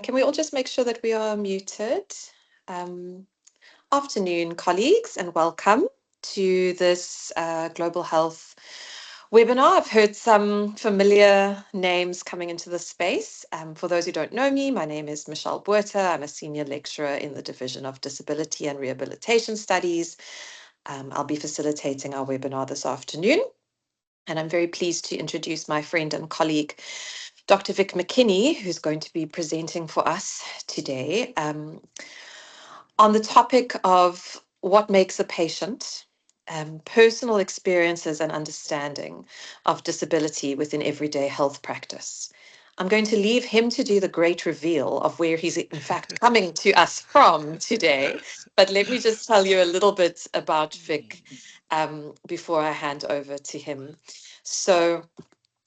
Can we all just make sure that we are muted? Afternoon, colleagues, and welcome to this Global Health webinar. I've heard some familiar names coming into the space. For those who don't know me, my name is Michelle Botha. I'm a senior lecturer in the Division of Disability and Rehabilitation Studies. I'll be facilitating our webinar this afternoon. And I'm very pleased to introduce my friend and colleague, Dr. Vic McKinney, who's going to be presenting for us today on the topic of what makes a patient, personal experiences and understanding of disability within everyday health practice. I'm going to leave him to do the great reveal of where he's in fact coming to us from today. But let me just tell you a little bit about Vic before I hand over to him. So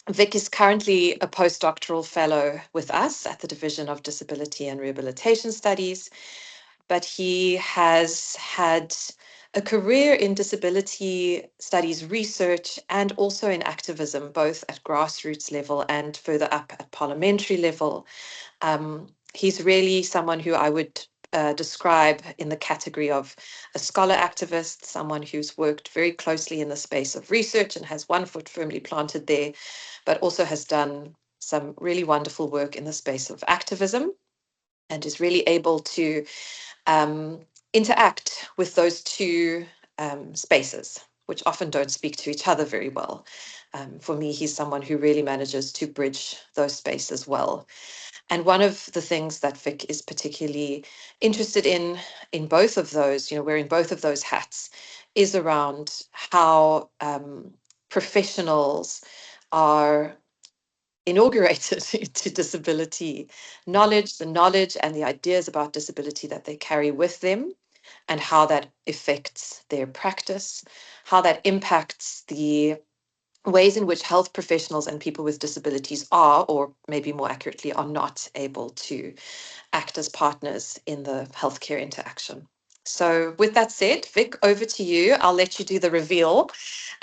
Vic is currently a postdoctoral fellow with us at the Division of Disability and Rehabilitation Studies, but he has had a career in disability studies research and also in activism, both at grassroots level and further up at parliamentary level. He's really someone who I would describe in the category of a scholar activist, someone who's worked very closely in the space of research and has one foot firmly planted there, but also has done some really wonderful work in the space of activism and is really able to interact with those two spaces, which often don't speak to each other very well. For me, he's someone who really manages to bridge those spaces well. And one of the things that Vic is particularly interested in both of those, wearing both of those hats, is around how professionals are inaugurated into disability knowledge, the knowledge and the ideas about disability that they carry with them, and how that affects their practice, how that impacts the ways in which health professionals and people with disabilities are, or maybe more accurately, are not able to act as partners in the healthcare interaction. So with that said, Vic, over to you. I'll let you do the reveal,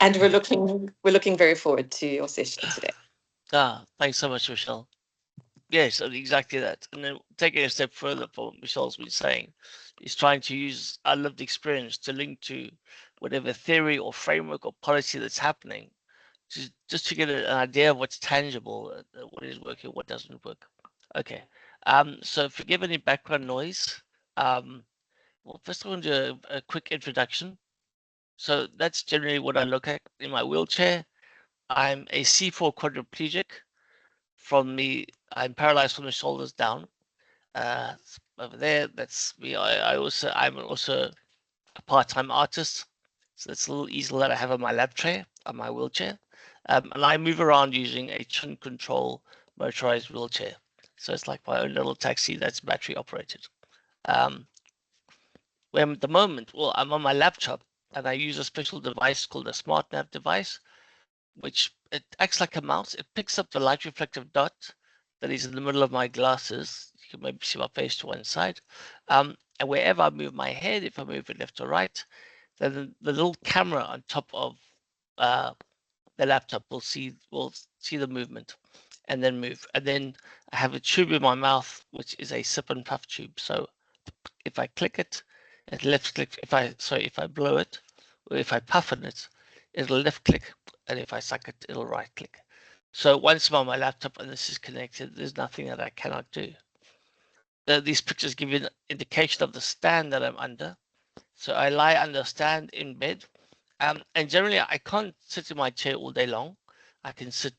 and we're looking very forward to your session today. Thanks so much, Michelle. Yes, exactly that. And then taking a step further from what Michelle's been saying, is trying to use our lived experience to link to whatever theory or framework or policy that's happening, just to get an idea of what's tangible, what is working, what doesn't work. Okay. So forgive any background noise. Well, first I want to do a quick introduction. So that's generally what I look at in my wheelchair. I'm a C4 quadriplegic. I'm paralyzed from the shoulders down. Over there, that's me. I'm also a part-time artist. So that's a little easel that I have on my lap tray, on my wheelchair. And I move around using a chin control motorized wheelchair. So it's like my own little taxi that's battery operated. Where at the moment, well, I'm on my laptop and I use a special device called a smart nav device, which it acts like a mouse. It picks up the light reflective dot that is in the middle of my glasses. You can maybe see my face to one side. And wherever I move my head, if I move it left or right, then the little camera on top of the laptop will see the movement and then move. And then I have a tube in my mouth, which is a sip and puff tube. So if I click it, it left click. If I blow it, or if I puff on it, it'll left click, and if I suck it, it'll right click. So once I'm on my laptop and this is connected, there's nothing that I cannot do. These pictures give you an indication of the stand that I'm under. So I lie under a stand in bed, and generally I can't sit in my chair all day long. I can sit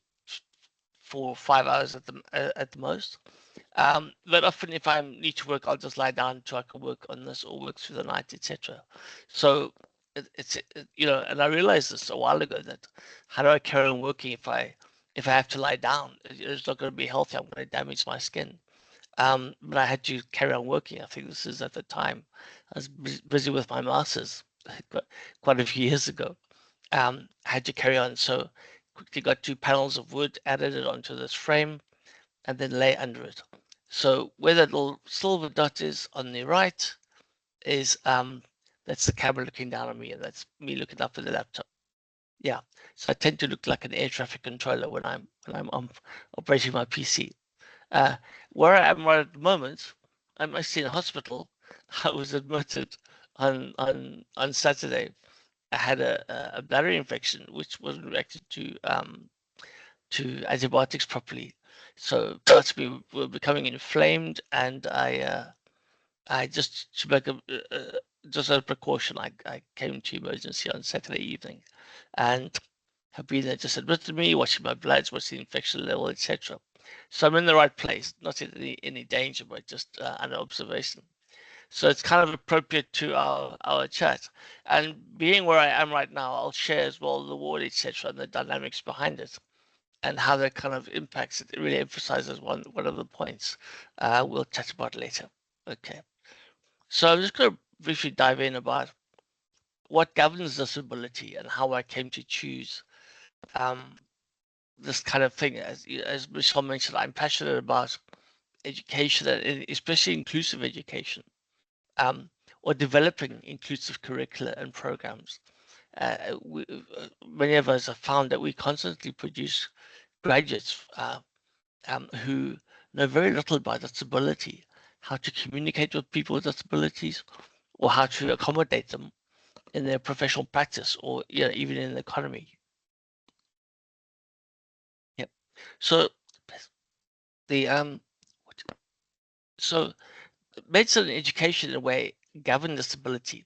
for 5 hours at the most. But often if I need to work, I'll just lie down so I can work on this or work through the night, etc. So it's and I realized this a while ago, that how do I carry on working if I have to lie down? It's not going to be healthy. I'm going to damage my skin. But I had to carry on working. I think this is at the time I was busy with my master's quite a few years ago. I had to carry on, so quickly got 2 panels of wood, added it onto this frame, and then lay under it. So where that little silver dot is on the right is that's the camera looking down on me, and that's me looking up at the laptop. Yeah, so I tend to look like an air traffic controller when I'm operating my PC. Where I am right at the moment, I'm actually in a hospital. I was admitted on Saturday. I had a bladder infection which wasn't reacted to antibiotics properly. So parts of me were becoming inflamed, and I just to make just as a precaution, I came to emergency on Saturday evening, and have been there, just admitted me, watching my bloods, watching the infection level, etc. So I'm in the right place, not in any danger, but just under observation. So it's kind of appropriate to our chat. And being where I am right now, I'll share as well the ward, etc., and the dynamics behind it, and how that kind of impacts it. It really emphasizes one of the points we'll chat about later. Okay. So I'm just going to briefly dive in about what governs disability and how I came to choose um, this kind of thing. As Michelle mentioned, I'm passionate about education, and especially inclusive education, um, or developing inclusive curricula and programs. Many of us have found that we constantly produce graduates who know very little about disability, how to communicate with people with disabilities, or how to accommodate them in their professional practice, or even in the economy. Yep. So the so medicine and education in a way govern disability.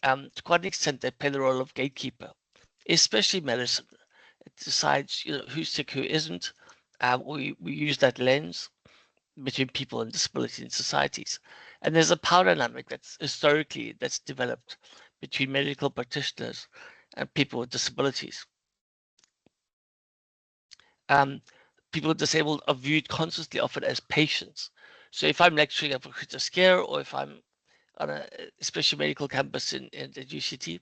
To quite an extent, they play the role of gatekeeper, especially medicine. It decides who's sick, who isn't. We use that lens between people and disability in societies. And there's a power dynamic that's developed between medical practitioners and people with disabilities. Um, People disabled are viewed constantly often as patients. So if I'm lecturing at a critical care, or if I'm on a special medical campus in the UCT,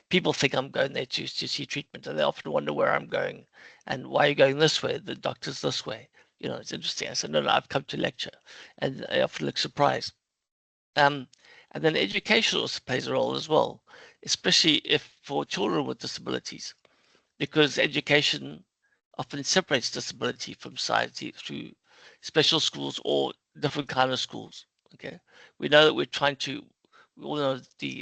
people think I'm going there to see treatment, and they often wonder where I'm going and why are you going this way? The doctor's this way. It's interesting. I said, no, I've come to lecture, and they often look surprised. And then education also plays a role as well, especially if for children with disabilities, because education often separates disability from society through special schools or different kind of schools. Okay, we know that we all know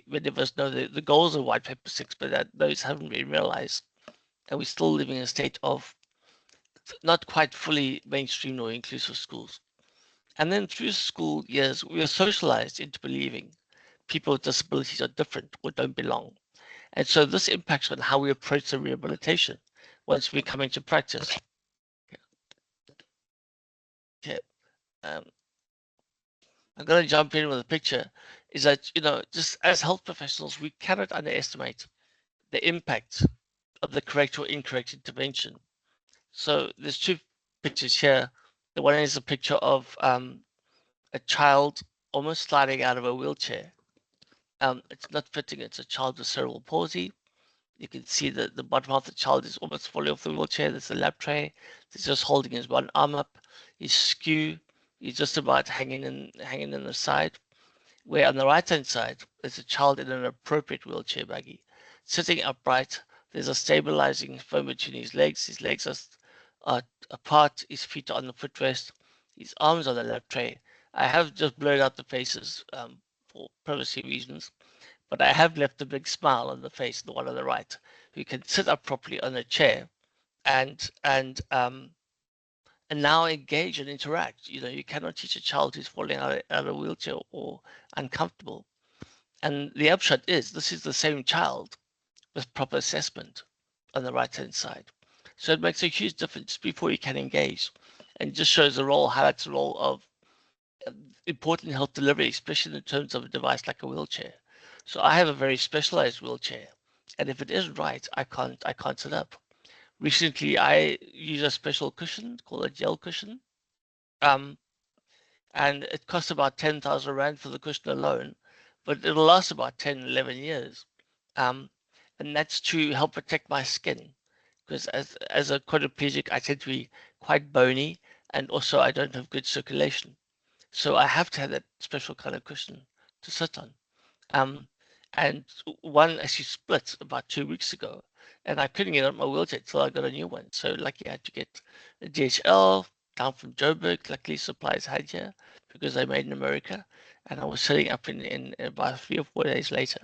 many of us know the goals of White Paper 6, but that those haven't been realized, and we're still living in a state of not quite fully mainstream or inclusive schools. And then through school years, we are socialized into believing people with disabilities are different or don't belong. And so this impacts on how we approach the rehabilitation once we come into practice. Okay. Um, I'm going to jump in with a picture. Is that, just as health professionals, we cannot underestimate the impact of the correct or incorrect intervention. So there's two pictures here. The one is a picture of a child almost sliding out of a wheelchair. It's not fitting. It's a child with cerebral palsy. You can see that the bottom half of the child is almost fully off the wheelchair. There's a lap tray. He's just holding his one arm up. He's skew. He's just about hanging in the side. Where on the right-hand side is a child in an appropriate wheelchair buggy, sitting upright. There's a stabilizing foam between his legs. His legs are apart. His feet are on the footrest. His arms on the lap tray. I have just blurred out the faces for privacy reasons, but I have left a big smile on the face, the one on the right, who can sit up properly on a chair and now engage and interact. You cannot teach a child who's falling out of a wheelchair or uncomfortable. And the upshot is this is the same child with proper assessment on the right hand side. So it makes a huge difference before you can engage, and just shows the role, highlights the role of important health delivery, especially in terms of a device like a wheelchair. So I have a very specialized wheelchair, and if it isn't right, I can't sit up. Recently, I use a special cushion called a gel cushion, um, and it costs about 10,000 rand for the cushion alone, but it'll last about 10, 11 years. Um, and that's to help protect my skin, because as a quadriplegic, I tend to be quite bony, and also I don't have good circulation. So I have to have that special kind of cushion to sit on. Um, and one actually split about 2 weeks ago, and I couldn't get out my wheelchair till I got a new one. So lucky I had to get a DHL down from Joburg. Luckily supplies had here because they made in America, and I was setting up in about 3 or 4 days later.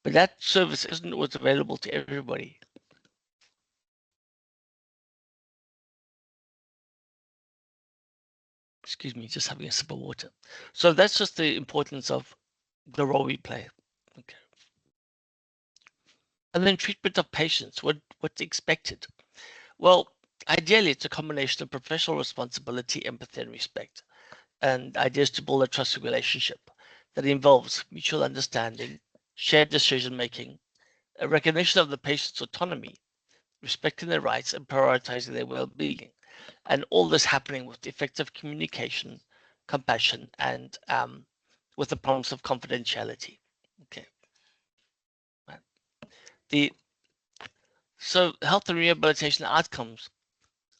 But that service isn't always available to everybody. Excuse me, just having a sip of water. So that's just the importance of the role we play. Okay. And then treatment of patients, what's expected? Well, ideally, it's a combination of professional responsibility, empathy, and respect, and ideas to build a trusting relationship that involves mutual understanding, shared decision making, a recognition of the patient's autonomy, respecting their rights, and prioritizing their well-being. And all this happening with effective communication, compassion, and with the promise of confidentiality. Okay. Right. So health and rehabilitation outcomes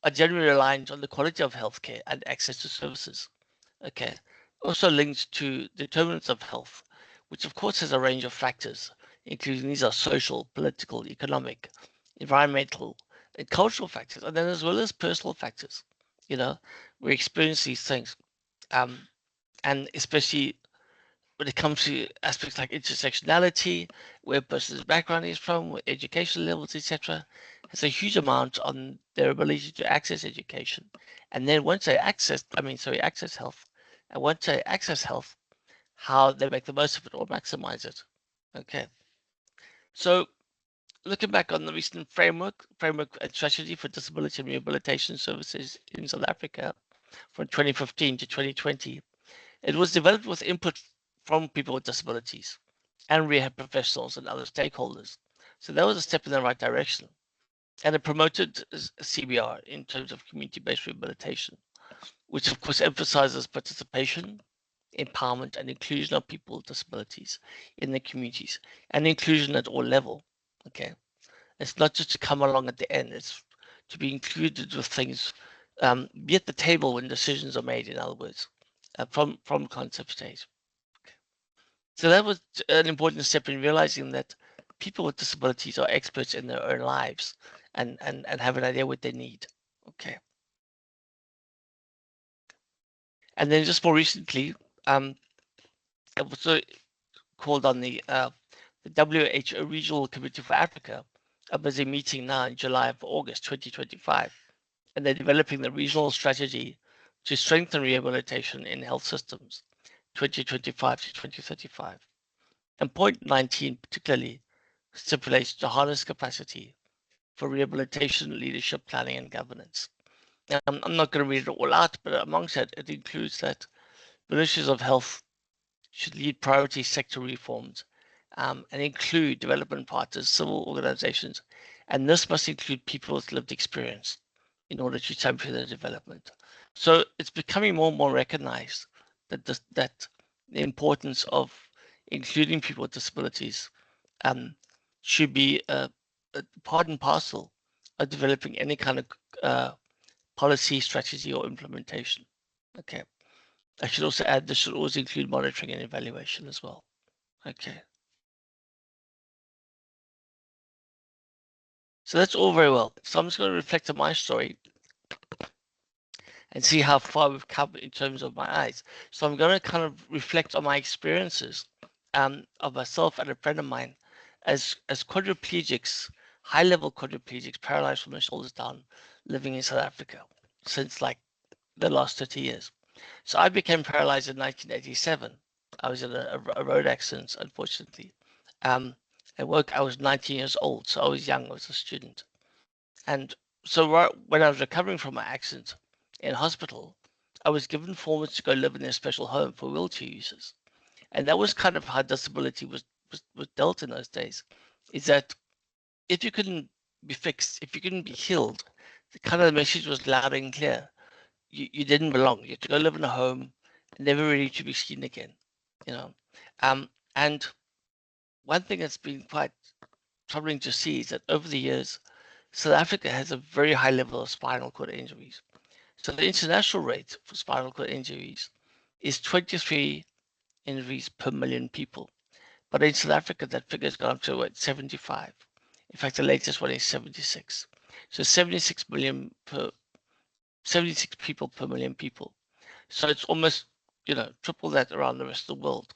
are generally reliant on the quality of healthcare and access to services. Okay. Also linked to determinants of health, which of course has a range of factors, including these are social, political, economic, environmental, and cultural factors, and then as well as personal factors. You know, we experience these things, and especially when it comes to aspects like intersectionality, where a person's background is from, what education levels, etc., has a huge amount on their ability to access education. And then once they access health, and once they access health, how they make the most of it or maximize it. Okay. So looking back on the recent framework and strategy for disability and rehabilitation services in South Africa from 2015 to 2020, it was developed with input from people with disabilities and rehab professionals and other stakeholders. So that was a step in the right direction. And it promoted CBR in terms of community-based rehabilitation, which of course emphasizes participation, empowerment, and inclusion of people with disabilities in the communities, and inclusion at all level. Okay, it's not just to come along at the end; it's to be included with things, be at the table when decisions are made. In other words, from concept stage. So that was an important step in realizing that people with disabilities are experts in their own lives and have an idea what they need. Okay. And then just more recently, I was called on the WHO Regional Committee for Africa, a busy meeting now in July of August 2025. And they're developing the regional strategy to strengthen rehabilitation in health systems 2025 to 2035. And point 19 particularly stipulates to harness capacity for rehabilitation, leadership, planning, and governance. I'm not going to read it all out, but amongst that, it includes that ministries of health should lead priority sector reforms and include development partners, civil organizations, and this must include people with lived experience in order to champion their development. So it's becoming more and more recognized that the importance of including people with disabilities should be a part and parcel of developing any kind of policy, strategy, or implementation. Okay. I should also add this should always include monitoring and evaluation as well. Okay. So that's all very well. So I'm just going to reflect on my story and see how far we've come in terms of my eyes. So I'm going to kind of reflect on my experiences of myself and a friend of mine as quadriplegics, high-level quadriplegics, paralyzed from the shoulders down, living in South Africa since like the last 30 years. So I became paralyzed in 1987. I was in a road accident, unfortunately. I was 19 years old, so I was young, I was a student. And so when I was recovering from my accident in hospital, I was given forms to go live in a special home for wheelchair users. And that was kind of how disability was dealt in those days, is that if you couldn't be fixed, if you couldn't be healed, the kind of message was loud and clear. You didn't belong. You had to go live in a home, never really to be seen again, you know. And one thing that's been quite troubling to see is that over the years, South Africa has a very high level of spinal cord injuries. So the international rate for spinal cord injuries is 23 injuries per million people. But in South Africa, that figure's gone up to 75. In fact, the latest one is 76. So 76 people per million people. So it's almost, triple that around the rest of the world.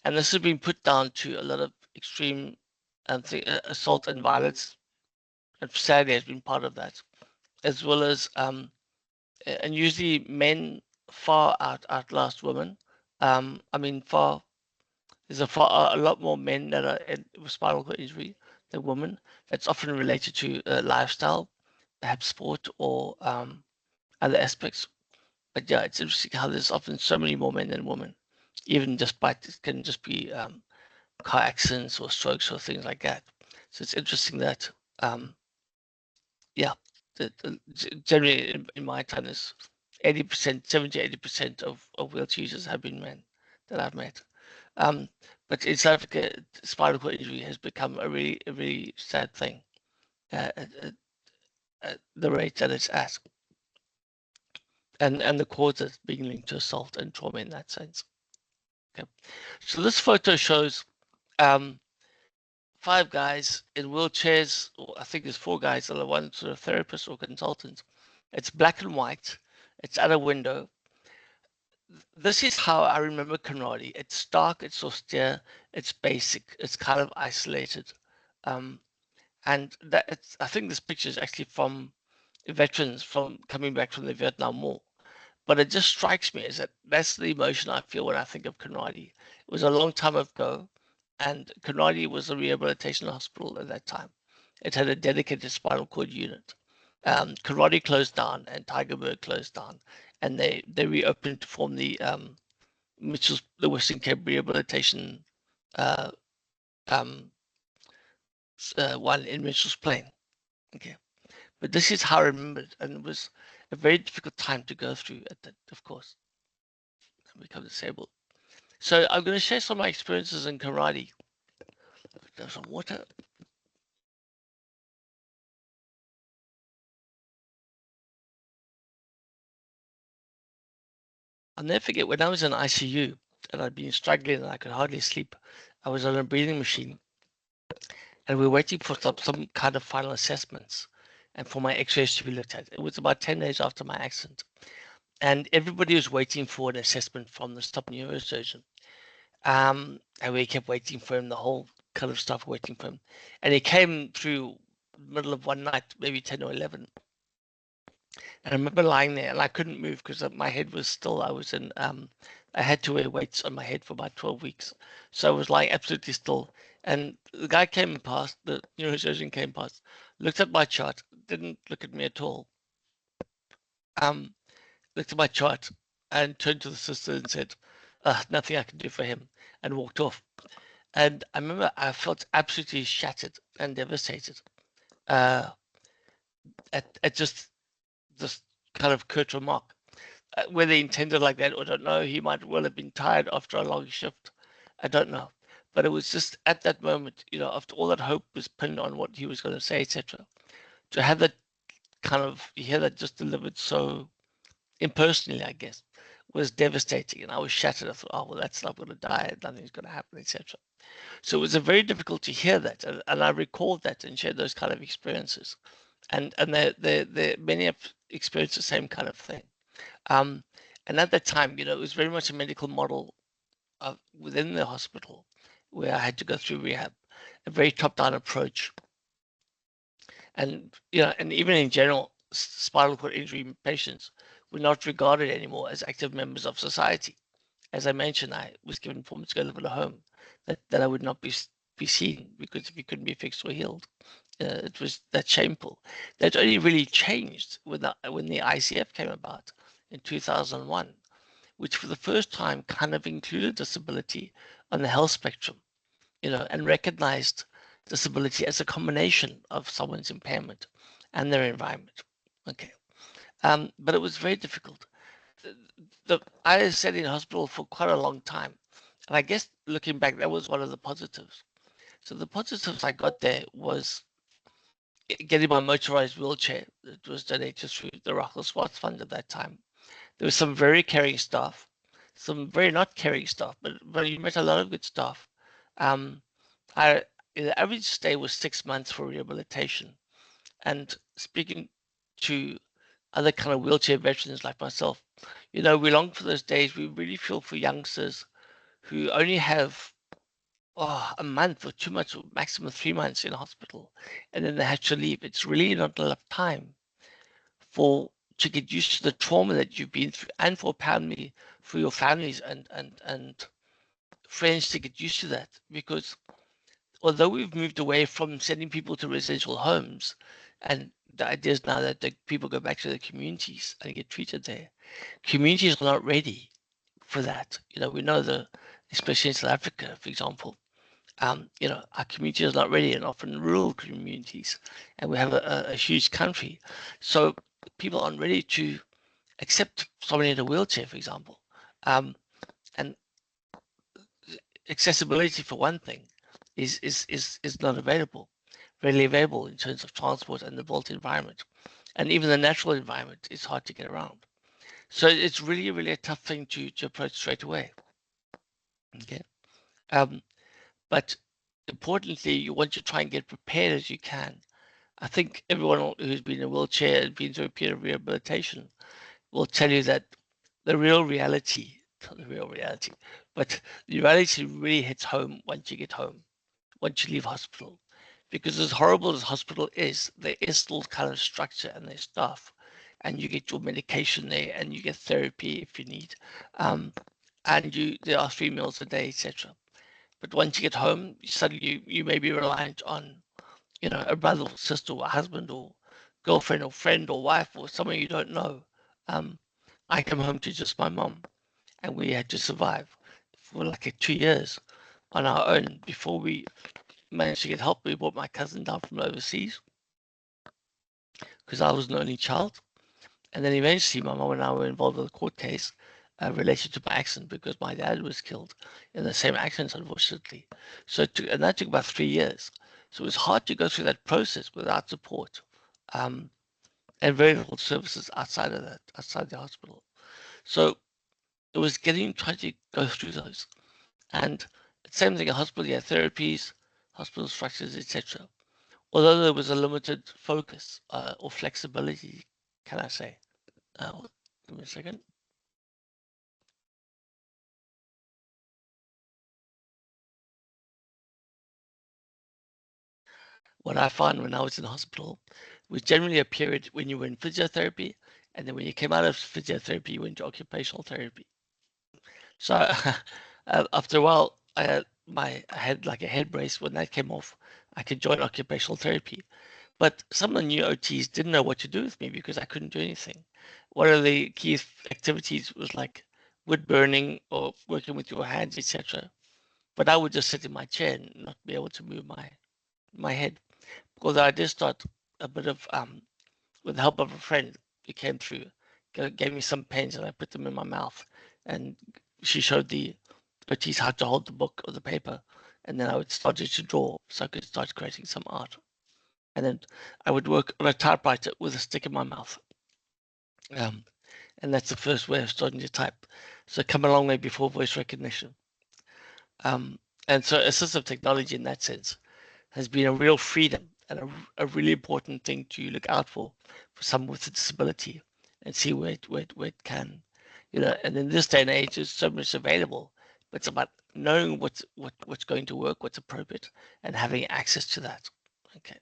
And this has been put down to a lot of extreme assault and violence, and sadly has been part of that, as well as and usually men far outlast women. There's a lot more men that are with spinal cord injury than women. That's often related to lifestyle, perhaps sport or other aspects. But yeah, it's interesting how there's often so many more men than women, even just by it can just be car accidents or strokes or things like that. So it's interesting that yeah, generally in my time, there's 80%, 70-80% of wheelchair users have been men that I've met. But in South Africa, spinal cord injury has become a really sad thing at the rate that it's at, and the causes being linked to assault and trauma in that sense. Okay, so this photo shows 5 guys in wheelchairs, or I think there's 4 guys, and one sort of therapist or consultant. It's black and white. It's at a window. This is how I remember Kanadi. It's stark, it's austere, it's basic, it's kind of isolated. And I think this picture is actually from veterans from coming back from the Vietnam War. But it just strikes me as that's the emotion I feel when I think of Kanadi. It was a long time ago, and Kanadi was a rehabilitation hospital at that time. It had a dedicated spinal cord unit. Kanadi closed down, and Tygerberg closed down, and they reopened to form the Western Cape Rehabilitation uh, um, one in Mitchell's Plain. Okay, but this is how I remember it, and it was a very difficult time to go through at that, of course, and become disabled. So I'm going to share some of my experiences in karate. There's some water. I'll never forget when I was in ICU and I'd been struggling and I could hardly sleep. I was on a breathing machine and we were waiting for some kind of final assessments and for my x-rays to be looked at. It was about 10 days after my accident. And everybody was waiting for an assessment from the top neurosurgeon. And we kept waiting for him, the whole kind of stuff waiting for him. And he came through the middle of one night, maybe 10 or 11. And I remember lying there and I couldn't move because my head was still, I had to wear weights on my head for about 12 weeks. So I was lying absolutely still. And the guy came past, the neurosurgeon came past, looked at my chart, didn't look at me at all. Looked at my chart and turned to the sister and said, nothing I can do for him, and walked off. And I remember I felt absolutely shattered and devastated at just this kind of curt remark. Whether he intended like that or don't know, he might well have been tired after a long shift. I don't know. But it was just at that moment, after all that hope was pinned on what he was going to say, etc., to have that kind of, hear that just delivered so impersonally, I guess, was devastating. And I was shattered. I thought, oh, well, that's not going to die. Nothing's going to happen, etc. So it was very difficult to hear that. And I recalled that and shared those kind of experiences. And many have experienced the same kind of thing. And at that time, it was very much a medical model within the hospital where I had to go through rehab, a very top-down approach. And, and even in general, spinal cord injury patients were not regarded anymore as active members of society. As I mentioned, I was given forms to go live in a home that I would not be seen because if you couldn't be fixed or healed. It was that shameful. That only really changed when the ICF came about in 2001, which for the first time kind of included disability on the health spectrum, and recognized disability as a combination of someone's impairment and their environment. Okay. But it was very difficult. I sat in hospital for quite a long time. And I guess looking back, that was one of the positives. So the positives I got there was getting my motorized wheelchair. It was donated through the Russell Swartz Fund at that time. There was some very caring staff, some very not caring staff, but you met a lot of good staff. I the average stay was 6 months for rehabilitation. And speaking to other kind of wheelchair veterans like myself, we long for those days. We really feel for youngsters who only have a month or 2 months or maximum 3 months in hospital, and then they have to leave. It's really not enough time to get used to the trauma that you've been through, and for your families and friends to get used to that. Because although we've moved away from sending people to residential homes, and the idea is now that the people go back to their communities and get treated there, communities are not ready for that. We know especially in South Africa, for example, our community is not ready, and often rural communities, and we have a huge country. So people aren't ready to accept somebody in a wheelchair, for example. And accessibility, for one thing, is not readily available in terms of transport and the built environment. And even the natural environment is hard to get around. So it's really, really a tough thing to approach straight away. Okay. But importantly, you want to try and get prepared as you can. I think everyone who's been in a wheelchair and been through a period of rehabilitation will tell you that the real reality, not the real reality, but the reality really hits home once you get home, once you leave hospital. Because as horrible as hospital is, there is still kind of structure and there's staff, and you get your medication there, and you get therapy if you need, and there are 3 meals a day, etc. But once you get home, suddenly you may be reliant on, a brother or sister or husband or girlfriend or friend or wife or someone you don't know. Um, I come home to just my mom, and we had to survive for like 2 years on our own before we managed to get help. We brought my cousin down from overseas because I was an only child. And then eventually my mom and I were involved in a court case related to my accident because my dad was killed in the same accident, unfortunately. And that took about 3 years. So it was hard to go through that process without support, and very little services outside of that, outside the hospital. So it was trying to go through those. And same thing in hospital, you had therapies, hospital structures, etc. Although there was a limited focus or flexibility, can I say? Give me a second. What I found when I was in hospital was generally a period when you were in physiotherapy, and then when you came out of physiotherapy, you went to occupational therapy. So after a while, I had like a head brace. When that came off, I could join occupational therapy. But some of the new OTs didn't know what to do with me because I couldn't do anything. One of the key activities was like wood burning or working with your hands, etc. But I would just sit in my chair and not be able to move my head. Although I did start a bit of with the help of a friend who came through, gave me some pens and I put them in my mouth, and she showed the OTs how to hold the book or the paper, and then I would start to draw so I could start creating some art. And then I would work on a typewriter with a stick in my mouth. Um, and that's the first way of starting to type. So come a long way before voice recognition. And so assistive technology in that sense has been a real freedom and a really important thing to look out for someone with a disability and see where it can, and in this day and age, there's so much available, but it's about knowing what's going to work, what's appropriate, and having access to that. Okay.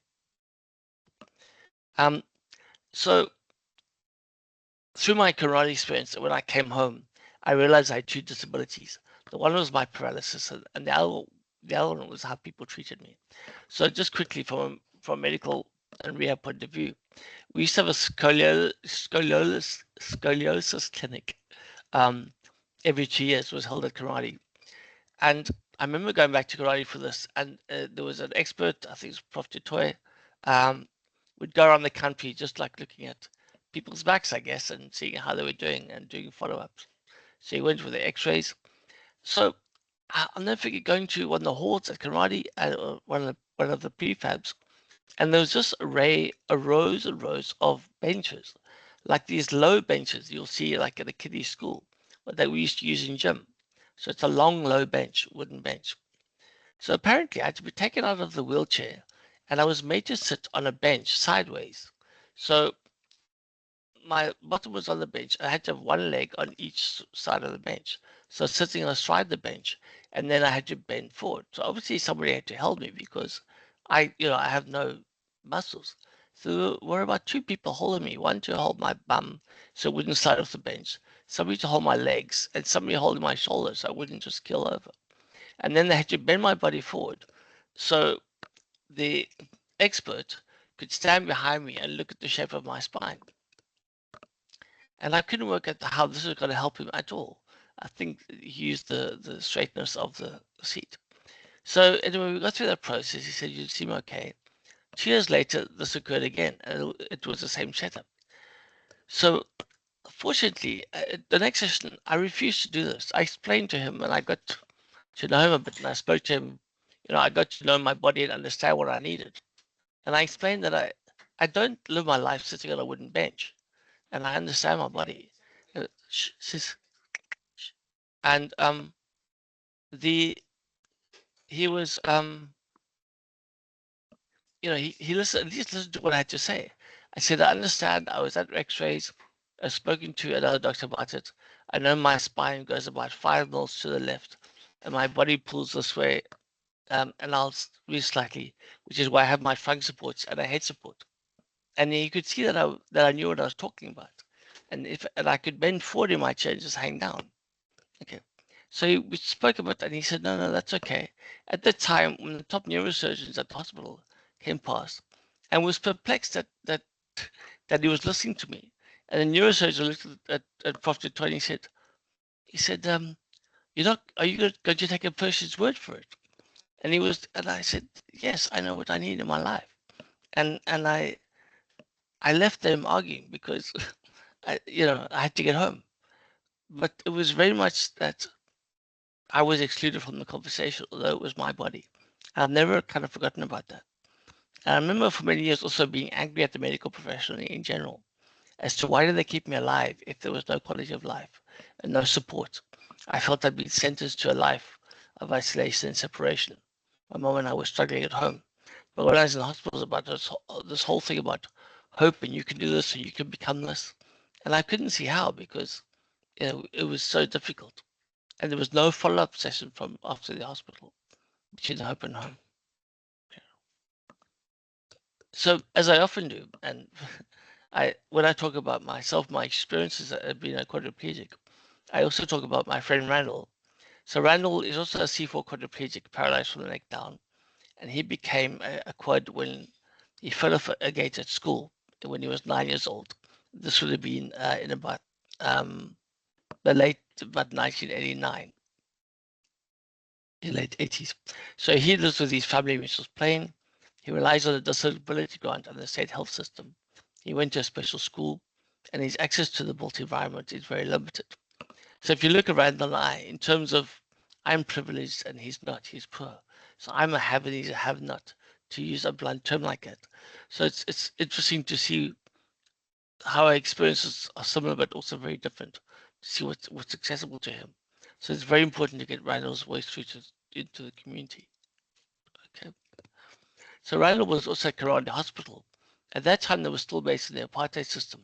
So through my karate experience, when I came home, I realized I had two disabilities. The one was my paralysis, and the other one was how people treated me. So just quickly, from a medical and rehab point of view, we used to have a scoliosis clinic. Every 2 years was held at karate, and I remember going back to karate for this, and there was an expert, I think it was Prof. Tutoy, would go around the country just like looking at people's backs, I guess, and seeing how they were doing and doing follow-ups. So he went with the x-rays. So I'll never forget going to one of the halls at karate, one of the prefabs, and there was just rows and rows of benches, like these low benches you'll see like at a kiddie school, what they we used to use in gym. So it's a long, low bench, wooden bench. So apparently I had to be taken out of the wheelchair and I was made to sit on a bench sideways. So my bottom was on the bench. I had to have one leg on each side of the bench. So sitting astride the bench, and then I had to bend forward. So obviously somebody had to help me because I have no muscles. So there were about two people holding me, one to hold my bum so it wouldn't slide off the bench, somebody to hold my legs, and somebody holding my shoulders so I wouldn't just keel over. And then they had to bend my body forward. So the expert could stand behind me and look at the shape of my spine. And I couldn't work out how this was going to help him at all. I think he used the straightness of the seat. So anyway, we got through that process. He said, "You seem okay." 2 years later, this occurred again, and it was the same setup. So fortunately, the next session, I refused to do this. I explained to him, and I got to know him a bit, and I spoke to him. I got to know my body and understand what I needed. And I explained that I don't live my life sitting on a wooden bench, and I understand my body. Says, and the he was he listened, at least listened to what I had to say. I said, I understand. I was at X-rays. I've spoken to another doctor about it. I know my spine goes about 5 mils to the left, and my body pulls this way, and I'll move slightly, which is why I have my trunk supports and a head support. And you could see that I knew what I was talking about, and I could bend forward in my chair and just hang down. Okay. So we spoke about that, and he said, no, no, that's okay. At the time, when the top neurosurgeons at the hospital came past and was perplexed that he was listening to me. And the neurosurgeon looked at Prof. Dutoit and he said, are you going to take a person's word for it? And I said, yes, I know what I need in my life. And I left them arguing because I had to get home. But it was very much that I was excluded from the conversation, although it was my body. I've never kind of forgotten about that. And I remember for many years also being angry at the medical profession in general as to why did they keep me alive if there was no quality of life and no support. I felt I'd been sentenced to a life of isolation and separation. My mom and I were struggling at home. But when I was in the hospital, it was about this whole thing about hope and you can do this and you can become this. And I couldn't see how because it was so difficult. And there was no follow-up session from after the hospital between hope and home. So as I often do, and when I talk about myself, my experiences as being a quadriplegic, I also talk about my friend Randall. So Randall is also a C4 quadriplegic, paralyzed from the neck down, and he became a quad when he fell off a gate at school when he was 9 years old. This would have been in about about 1989. In late 80s. So he lives with his family, which was plain. He relies on the disability grant and the state health system. He went to a special school, and his access to the built environment is very limited. So if you look around the line, in terms of I'm privileged and he's not, he's poor. So I'm a have and he's a have not, to use a blunt term like that. So it's interesting to see how our experiences are similar but also very different, to see what's accessible to him. So it's very important to get Randall's voice through into the community. Okay. So Randall was also at Karande Hospital. At that time, they were still based in the apartheid system,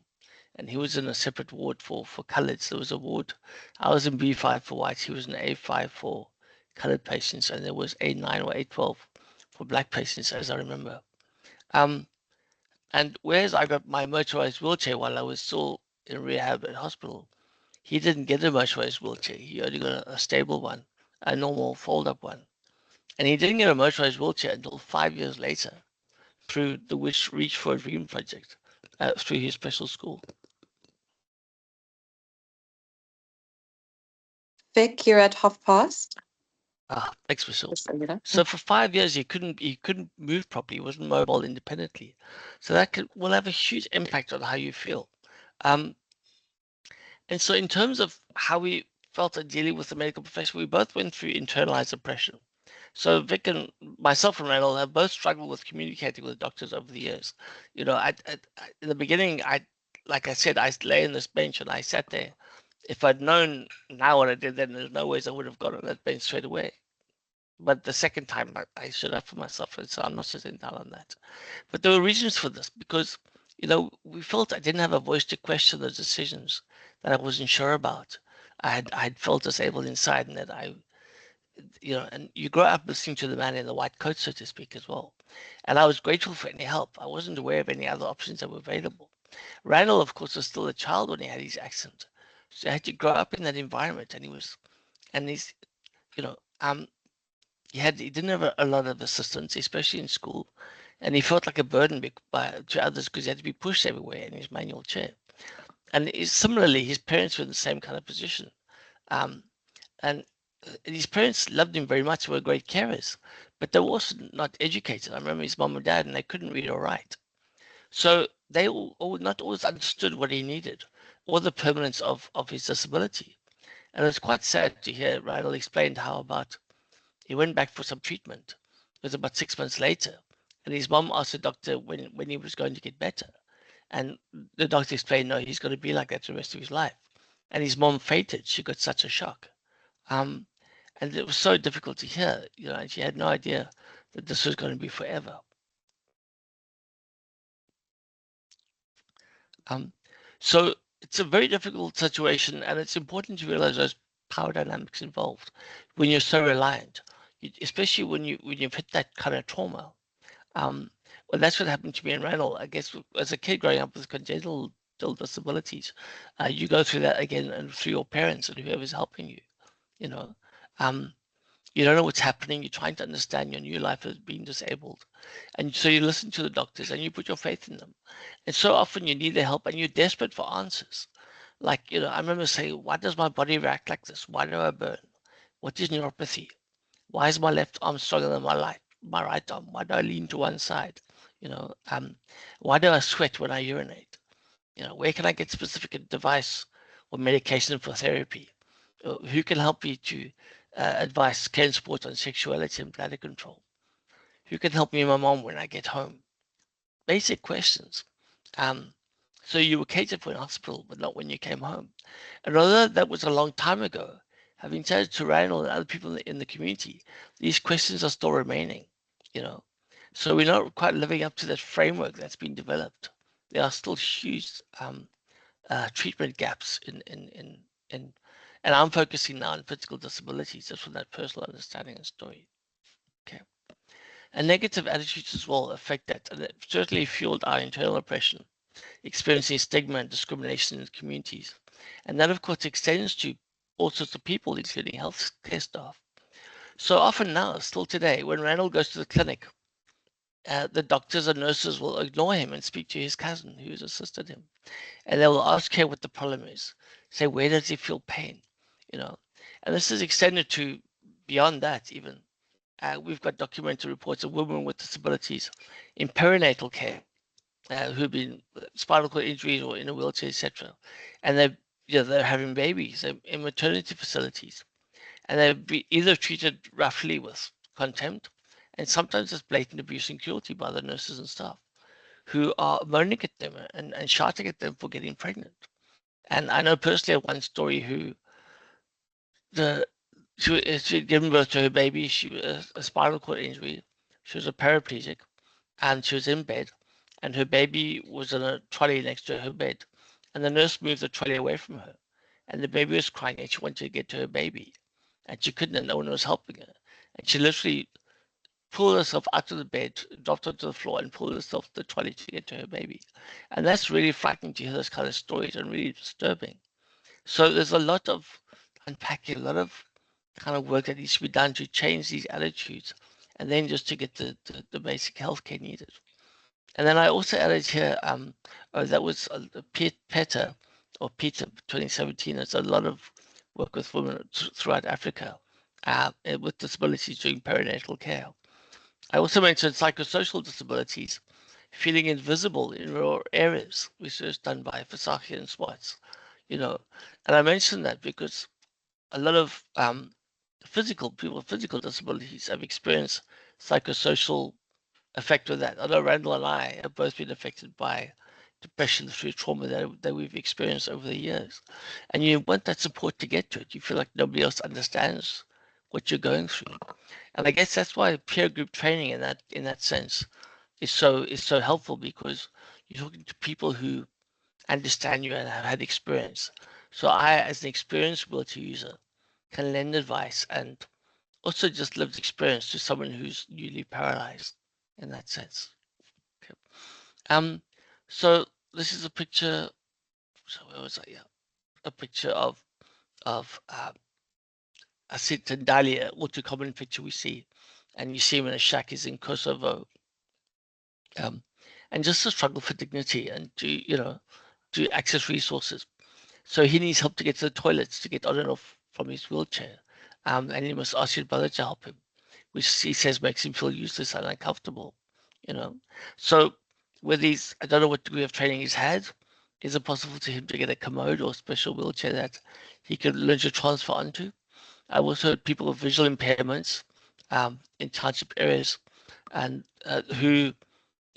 and he was in a separate ward for coloureds. There was a ward. I was in B5 for whites. He was in A5 for coloured patients, and there was A9 or A12 for black patients, as I remember. And whereas I got my motorized wheelchair while I was still in rehab at hospital, he didn't get a motorized wheelchair. He only got a stable one, a normal fold-up one. And he didn't get a motorized wheelchair until 5 years later through the Reach for a Dream project through his special school. Vic, you're at half past. Thanks, Michelle. Just so you know. So for 5 years, he couldn't move properly. He wasn't mobile independently. So that will have a huge impact on how you feel. And so in terms of how we felt at dealing with the medical profession, we both went through internalized oppression. So Vic and myself and Randall have both struggled with communicating with doctors over the years. In the beginning, like I said, I lay on this bench and I sat there. If I'd known now what I did then, there's no ways I would have got on that bench straight away. But the second time I stood up for myself, and so I'm not sitting down on that. But there were reasons for this because, we felt I didn't have a voice to question the decisions that I wasn't sure about. I had felt disabled inside, and that and you grow up listening to the man in the white coat, so to speak, as well. And I was grateful for any help. I wasn't aware of any other options that were available. Randall, of course, was still a child when he had his accent. So I had to grow up in that environment, and he's, you know, he didn't have a lot of assistance, especially in school, and he felt like a burden to others because he had to be pushed everywhere in his manual chair. And similarly, his parents were in the same kind of position. Um, and his parents loved him very much, were great carers, but they were also not educated. I remember his mom and dad, and they couldn't read or write. So they all not always understood what he needed or the permanence of his disability. And it was quite sad to hear Rydell explained how about he went back for some treatment. It was about 6 months later, and his mom asked the doctor when he was going to get better. And the doctor explained, no, he's going to be like that the rest of his life. And his mom fainted. She got such a shock. Um, and it was so difficult to hear, and she had no idea that this was going to be forever. So it's a very difficult situation, and it's important to realize those power dynamics involved when you're so reliant, especially when you've hit that kind of trauma. Well, that's what happened to me and Randall. I guess as a kid growing up with congenital disabilities, you go through that again and through your parents and whoever's helping you. You know, um, you don't know what's happening. You're trying to understand your new life as being disabled, and so you listen to the doctors and you put your faith in them. And so often you need their help and you're desperate for answers. Like, I remember saying, why does my body react like this? Why do I burn? What is neuropathy? Why is my left arm stronger than my right arm? Why do I lean to one side? Why do I sweat when I urinate? Where can I get specific device or medication for therapy? Who can help me to advise care and support on sexuality and bladder control? Who can help me and my mom when I get home? Basic questions. Um, so you were catered for in hospital, but not when you came home. And although that was a long time ago, having chatted to Randall and other people in the community, these questions are still remaining, you know. So we're not quite living up to that framework that's been developed. There are still huge treatment gaps in, and I'm focusing now on physical disabilities, just from that personal understanding and story. Okay. And negative attitudes as well affect that, and it certainly fueled our internal oppression, experiencing stigma and discrimination in communities. And that, of course, extends to all sorts of people, including healthcare staff. So often now, still today, when Randall goes to the clinic, the doctors and nurses will ignore him and speak to his cousin who's assisted him. And they will ask her what the problem is. Say, where does he feel pain? You know, and this is extended to beyond that even. We've got documented reports of women with disabilities in perinatal care who've been spinal cord injuries or in a wheelchair, etc. And they're having babies in maternity facilities, and they've been either treated roughly with contempt, and sometimes it's blatant abuse and cruelty by the nurses and staff who are moaning at them and shouting at them for getting pregnant. And I know personally of one story who she'd given birth to her baby. She was a spinal cord injury. She was a paraplegic, and she was in bed, and her baby was in a trolley next to her bed, and the nurse moved the trolley away from her, and the baby was crying, and she wanted to get to her baby, and she couldn't, and no one was helping her, and she literally pulled herself out of the bed, dropped onto the floor, and pulled herself the trolley to get to her baby, and that's really frightening to hear those kind of stories and really disturbing. So there's a lot of unpacking, a lot of kind of work that needs to be done to change these attitudes, and then just to get the basic healthcare needed. And then I also added here, that was PETA or PETA 2017. It's a lot of work with women throughout Africa with disabilities doing perinatal care. I also mentioned psychosocial disabilities, feeling invisible in rural areas, research done by Fasaki and Swartz, and I mentioned that because a lot of people with physical disabilities have experienced psychosocial effect with that. Although Randall and I have both been affected by depression through trauma that we've experienced over the years. And you want that support to get to it. You feel like nobody else understands what you're going through. And I guess that's why peer group training in that sense is so helpful, because you're talking to people who understand you and have had experience. So I, as an experienced wheelchair user, can lend advice and also just lived experience to someone who's newly paralyzed in that sense. Okay. So this is a picture. So where was I? Yeah, a picture of I said Dalia, all too common picture we see, and you see him in a shack. He's in Kosovo, and just a struggle for dignity and to access resources. So he needs help to get to the toilets, to get on and off from his wheelchair, and he must ask his brother to help him, which he says makes him feel useless and uncomfortable. You know, so with these, I don't know what degree of training he's had. Is it possible to him to get a commode or special wheelchair that he could learn to transfer onto? I've also heard people with visual impairments in township areas and who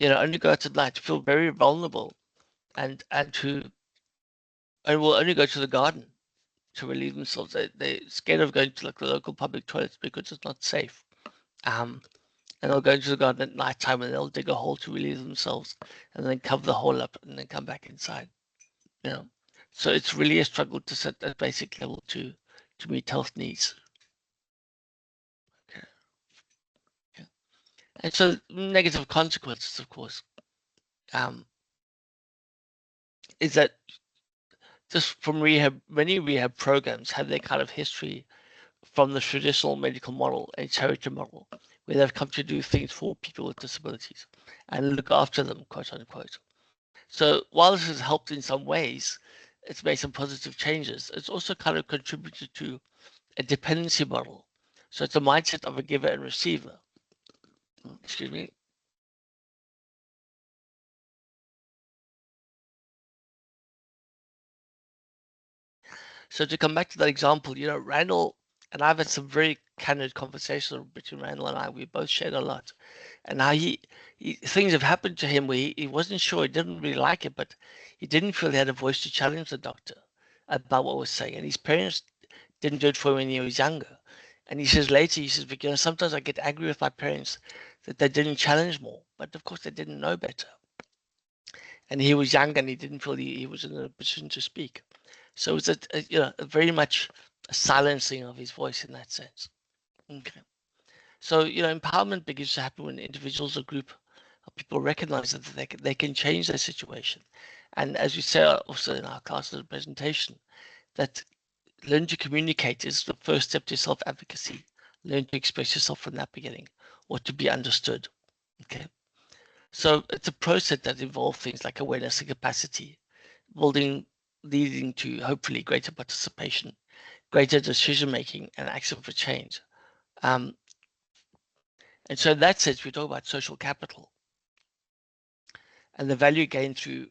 only go out at night, feel very vulnerable, and who and will only go to the garden to relieve themselves. They're scared of going to like the local public toilets because it's not safe. And they'll go into the garden at night time and they'll dig a hole to relieve themselves and then cover the hole up and then come back inside. You know, so it's really a struggle to set that basic level to meet health needs. Okay. Yeah. And so negative consequences, of course, is that just from rehab, many rehab programs have their kind of history from the traditional medical model and charity model, where they've come to do things for people with disabilities and look after them, quote unquote. So while this has helped in some ways, it's made some positive changes. It's also kind of contributed to a dependency model. So it's a mindset of a giver and receiver. Excuse me. So to come back to that example, Randall and I've had some very candid conversations between Randall and I. We both shared a lot. And how he things have happened to him where he wasn't sure, he didn't really like it, but he didn't feel he had a voice to challenge the doctor about what was saying. And his parents didn't do it for him when he was younger. And he says later, he says, because sometimes I get angry with my parents that they didn't challenge more, but of course they didn't know better. And he was young and he didn't feel he was in a position to speak. So it was a very much a silencing of his voice in that sense. Okay. So, empowerment begins to happen when individuals or group of people recognize that they can change their situation. And as we say also in our classes presentation, that learn to communicate is the first step to self-advocacy. Learn to express yourself from that beginning or to be understood. Okay. So it's a process that involves things like awareness and capacity, building, leading to hopefully greater participation, greater decision making, and action for change. And so in that sense, we talk about social capital and the value gained through.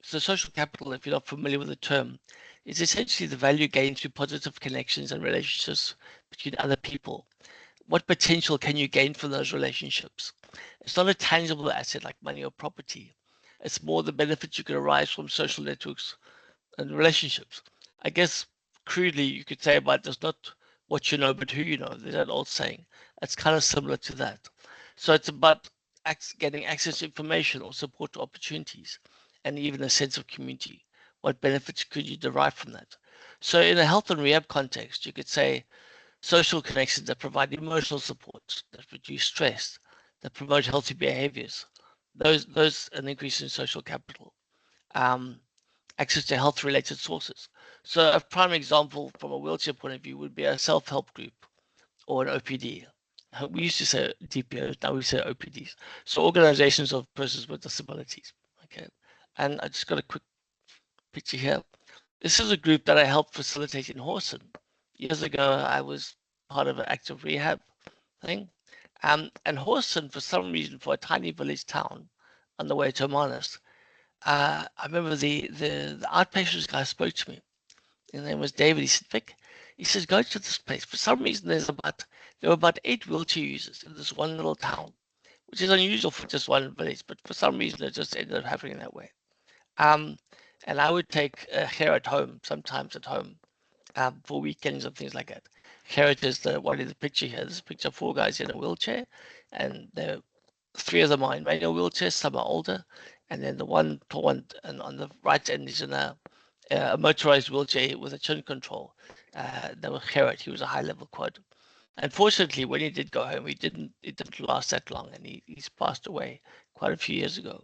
So social capital, if you're not familiar with the term, is essentially the value gained through positive connections and relationships between other people. What potential can you gain from those relationships? It's not a tangible asset like money or property. It's more the benefits you can arise from social networks and relationships. I guess crudely you could say about it's not what you know, but who you know. There's that old saying. It's kind of similar to that. So it's about getting access to information or support opportunities and even a sense of community. What benefits could you derive from that? So in a health and rehab context, you could say social connections that provide emotional support, that reduce stress, that promote healthy behaviors. Those an increase in social capital. Access to health-related sources. So a prime example from a wheelchair point of view would be a self-help group or an OPD. We used to say DPOs, now we say OPDs. So organizations of persons with disabilities. Okay. And I just got a quick picture here. This is a group that I helped facilitate in Horsen. Years ago, I was part of an active rehab thing. And Horsen, for some reason, for a tiny village town on the way to Manus, I remember the outpatients guy spoke to me. His name was David. He said, Vic, he says, go to this place. For some reason, there were about 8 wheelchair users in this one little town, which is unusual for just one village, but for some reason, it just ended up happening that way. And I would take hair at home, sometimes at home, for weekends and things like that. Carrot is the one in the picture here. There's a picture of 4 guys in a wheelchair, and 3 of them are in manual wheelchairs, some are older, and then the one tall one and on the right end is in a motorized wheelchair with a chin control. That was Carrot. He was a high-level quad. Unfortunately, when he did go home, it didn't last that long, and he's passed away quite a few years ago.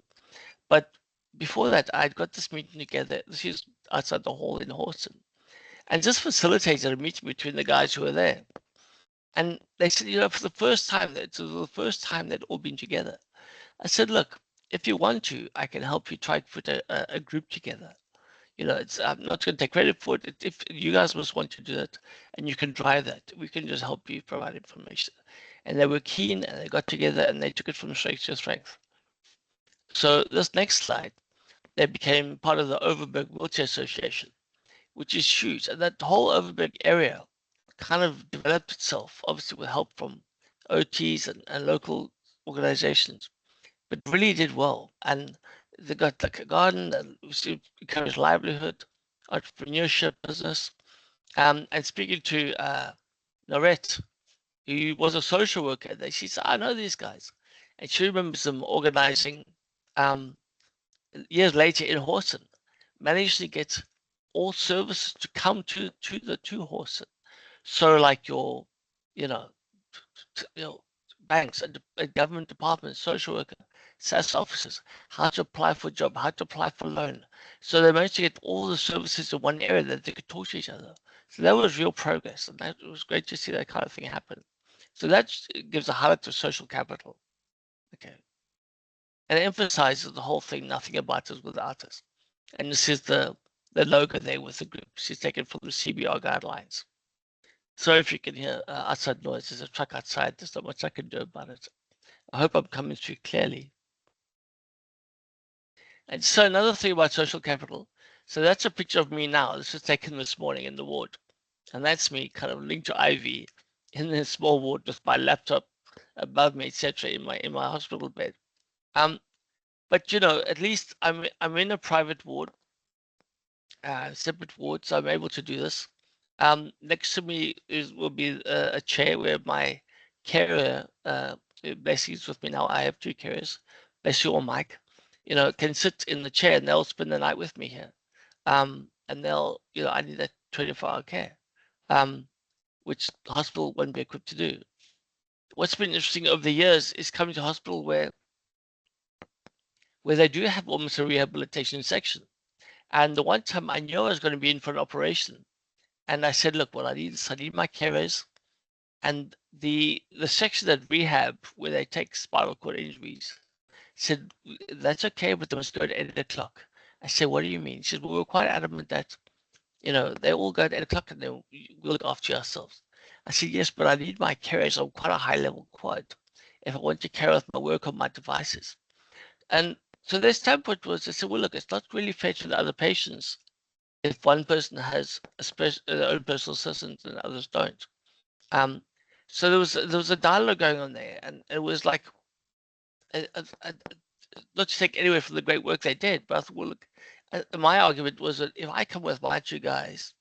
But before that, I'd got this meeting together. This is outside the hall in Horston, and just facilitated a meeting between the guys who were there. And they said, for the first time, they'd all been together. I said, look, if you want to, I can help you try to put a group together. I'm not going to take credit for it. If you guys must want to do it and you can drive that, we can just help you provide information. And they were keen, and they got together and they took it from strength to strength. So this next slide, they became part of the Overberg Wheelchair Association, which is huge. And that whole Overberg area kind of developed itself, obviously with help from OTs and local organizations, but really did well. And they got like a garden that encouraged livelihood, entrepreneurship, business. And speaking to Norette, who was a social worker, she said, I know these guys. And she remembers them organizing years later in Horston, managed to get all services to come to Horston. So like your, you know, banks and government departments, social worker, SAS officers, how to apply for a job, how to apply for a loan. So they managed to get all the services in one area that they could talk to each other. So that was real progress, and that was great to see that kind of thing happen. So that gives a highlight to social capital. Okay. And it emphasizes the whole thing, nothing about us without us. And this is the logo there with the group. She's taken from the CBR guidelines. So if you can hear outside noise, there's a truck outside. There's not much I can do about it. I hope I'm coming through clearly. And so another thing about social capital. So that's a picture of me now. This was taken this morning in the ward. And that's me kind of linked to IV in this small ward with my laptop above me, etc. in my hospital bed. But at least I'm in a private ward, separate ward, so I'm able to do this. Next to me will be a chair where my carer, Bessie's with me now. I have 2 carers, Bessie or Mike, can sit in the chair and they'll spend the night with me here. And they'll, I need that 24-hour care, which the hospital won't be equipped to do. What's been interesting over the years is coming to hospital where they do have almost a rehabilitation section. And the one time I knew I was going to be in for an operation, and I said, look, what I need my carers. And the section at rehab where they take spinal cord injuries said, that's okay, but they must go at 8 o'clock. I said, what do you mean? She said, well, we're quite adamant that, they all go at 8 o'clock and then we'll look after ourselves. I said, yes, but I need my carers. I'm quite a high level quad if I want to carry out my work on my devices. And so their standpoint was, they said, well, look, it's not really fair to the other patients if one person has their own personal assistant and others don't. So there was a dialogue going on there, and it was like, not to take anywhere from the great work they did, but I thought, well, look, my argument was that if I come with my 2 guys,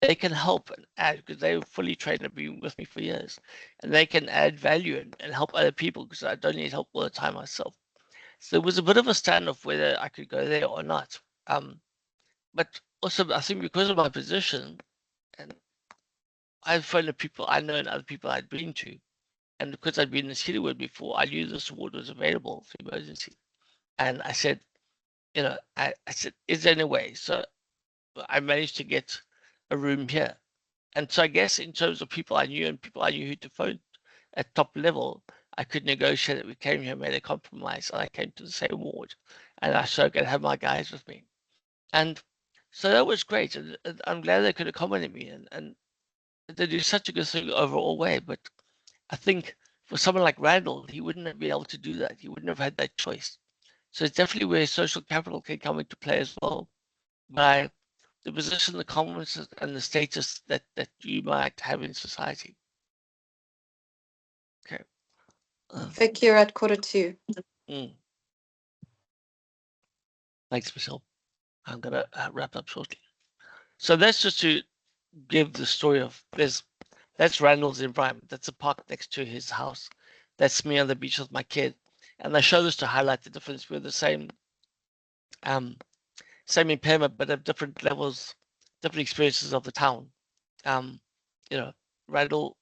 they can help and add, because they were fully trained and been with me for years, and they can add value and help other people because I don't need help all the time myself. So there was a bit of a standoff whether I could go there or not. But also, I think because of my position, and I've phoned the people I know and other people I'd been to, and because I'd been in the city ward before, I knew this ward was available for emergency. And I said, I said, is there any way? So I managed to get a room here. And so I guess in terms of people I knew and people I knew who to phone at top level, I could negotiate it. We came here, made a compromise, and I came to the same ward. And I so could have my guys with me. And so that was great. And I'm glad they could accommodate me. And they do such a good thing overall way. But I think for someone like Randall, he wouldn't have been able to do that. He wouldn't have had that choice. So it's definitely where social capital can come into play as well, by the position, the confidence, and the status that you might have in society. Okay. Vic, you're at 1:45. Thanks, Michelle. I'm going to wrap up shortly. So that's just to give the story of there's That's Randall's environment. That's a park next to his house. That's me on the beach with my kid. And I show this to highlight the difference. We're the same impairment, but have different levels, different experiences of the town. You know, Randall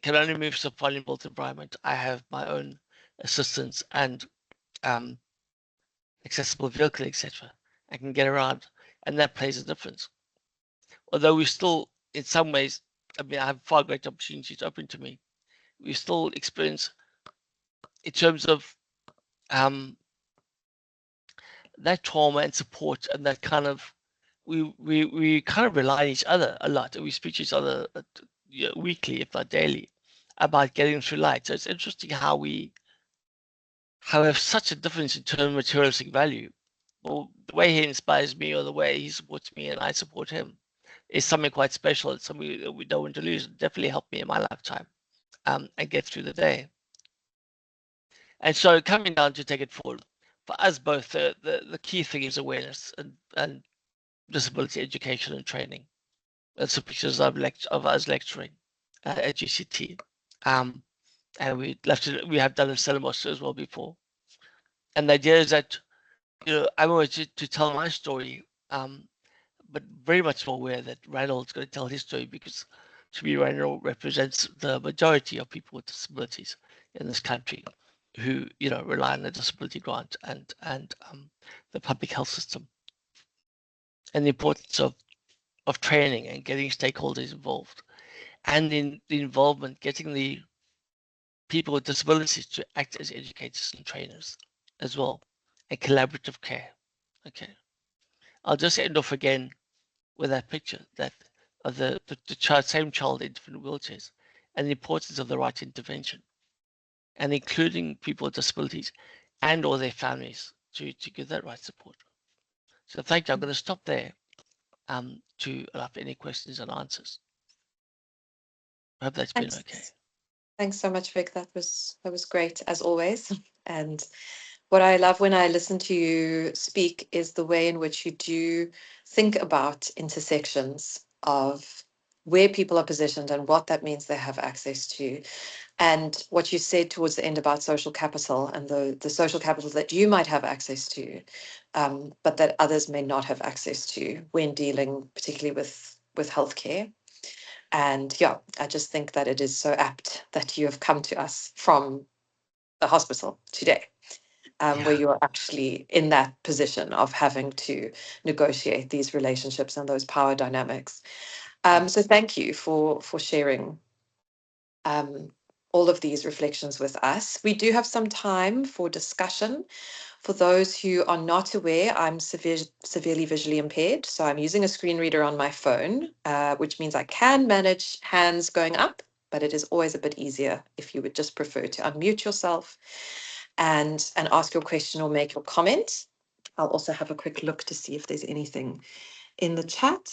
can only move so far in built environment. I have my own assistance and accessible vehicle, etc. I can get around, and that plays a difference. Although we still, in some ways, I mean, I have far greater opportunities open to me. We still experience, in terms of that trauma and support, and that kind of, we kind of rely on each other a lot, and we speak to each other weekly, if not daily, about getting through life. So it's interesting how we have such a difference in terms of materialistic value. Well, the way he inspires me, or the way he supports me and I support him, is something quite special. It's something that we don't want to lose. It definitely helped me in my lifetime and get through the day. And so coming down to take it forward, for us both, the key thing is awareness and disability education and training. That's the pictures of us lecturing at GCT. And we have done in Stellenbosch as well before. And the idea is that, I wanted to tell my story, but very much more aware that Randall's going to tell his story, because to me, Randall represents the majority of people with disabilities in this country who, rely on the disability grant and the public health system, and the importance of training and getting stakeholders involved, and in the involvement, getting the people with disabilities to act as educators and trainers as well, and collaborative care. Okay, I'll just end off again with that picture that of the same child in different wheelchairs, and the importance of the right intervention, and including people with disabilities and or their families to give that right support. So thank you. I'm going to stop there to allow for any questions and answers. I hope that's been okay. Thanks so much, Vic. That was great, as always. And what I love when I listen to you speak is the way in which you do think about intersections of where people are positioned and what that means they have access to. And what you said towards the end about social capital and the social capital that you might have access to, but that others may not have access to when dealing particularly with healthcare. And yeah, I just think that it is so apt that you have come to us from the hospital today, where you are actually in that position of having to negotiate these relationships and those power dynamics. So thank you for sharing all of these reflections with us. We do have some time for discussion. For those who are not aware, I'm severely visually impaired, so I'm using a screen reader on my phone, which means I can manage hands going up, but it is always a bit easier if you would just prefer to unmute yourself and ask your question or make your comment. I'll also have a quick look to see if there's anything in the chat.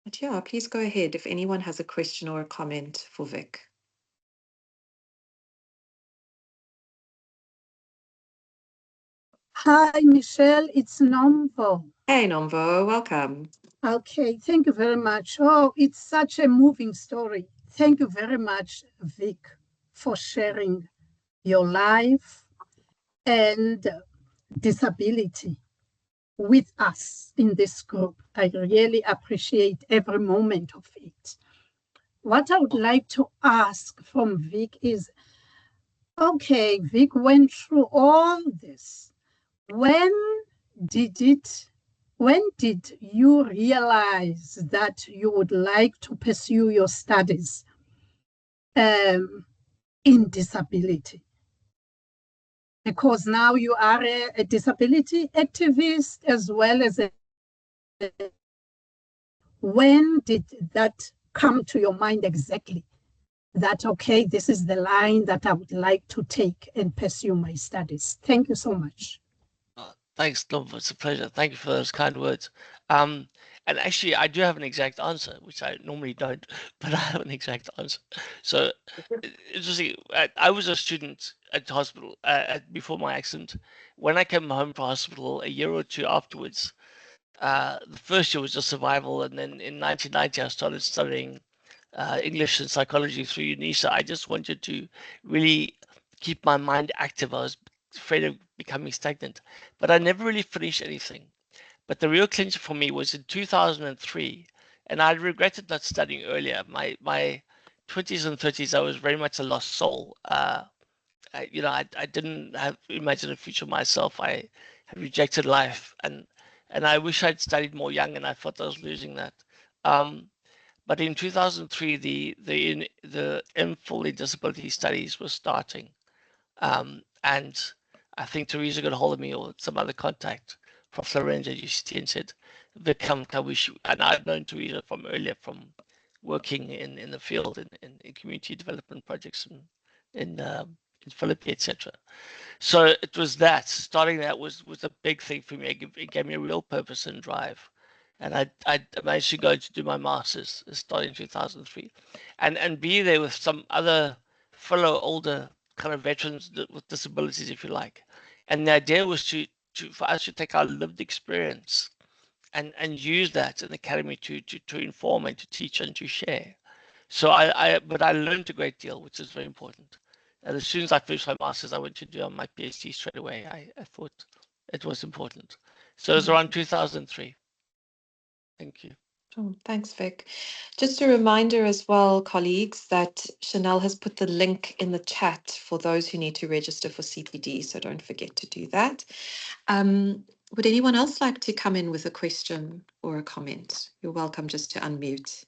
But yeah, please go ahead if anyone has a question or a comment for Vic. Hi, Michelle, it's Nomvo. Hey, Nomvo, welcome. Okay, thank you very much. Oh, it's such a moving story. Thank you very much, Vic, for sharing your life and disability with us in this group. I really appreciate every moment of it. What I would like to ask from Vic is, okay, Vic went through all this. When did you realize that you would like to pursue your studies in disability? Because now you are a disability activist as well as when did that come to your mind exactly? That, okay, this is the line that I would like to take and pursue my studies. Thank you so much. Thanks, Tom. It's a pleasure. Thank you for those kind words. And actually, I do have an exact answer, which I normally don't, but I have an exact answer. So, interesting. I was a student at hospital before my accident. When I came home from hospital a year or two afterwards, The first year was just survival, and then in 1990 I started studying English and psychology through UNISA. I just wanted to really keep my mind active. I was afraid of becoming stagnant, but I never really finished anything. But the real clincher for me was in 2003, and I regretted not studying earlier. My 20s and 30s, I was very much a lost soul. I didn't have imagine a future myself. I had rejected life, and I wish I'd studied more young, and I thought I was losing that. Um, but in 2003, the MPhil in disability studies was starting, and I think Teresa got a hold of me or some other contact from Florenza at UCT and said, Vic, come, and I've known Teresa from earlier from working in the field in community development projects in Philippi, etc. So it was that starting that was a big thing for me. It gave me a real purpose and drive, and I managed to go to do my masters starting in 2003, and be there with some other fellow older kind of veterans with disabilities, if you like. And the idea was for us to take our lived experience and use that in the academy to inform and to teach and to share. So but I learned a great deal, which is very important. And as soon as I finished my master's, I went to do my PhD straight away. I thought it was important. So it was around 2003. Thank you. Sure. Thanks, Vic. Just a reminder as well, colleagues, that Chanel has put the link in the chat for those who need to register for CPD, so don't forget to do that. Would anyone else like to come in with a question or a comment? You're welcome just to unmute.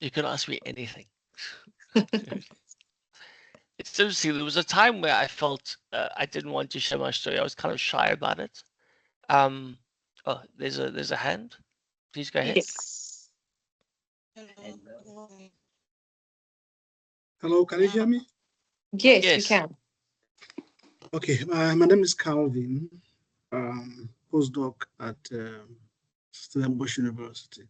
You can ask me anything. It's interesting. There was a time where I felt I didn't want to share my story. I was kind of shy about it. Oh, there's a hand. Please go ahead. Yes. Hello, can you hear me? Yes, we Yes. can. Okay, my name is Calvin, postdoc at Stellenbosch University.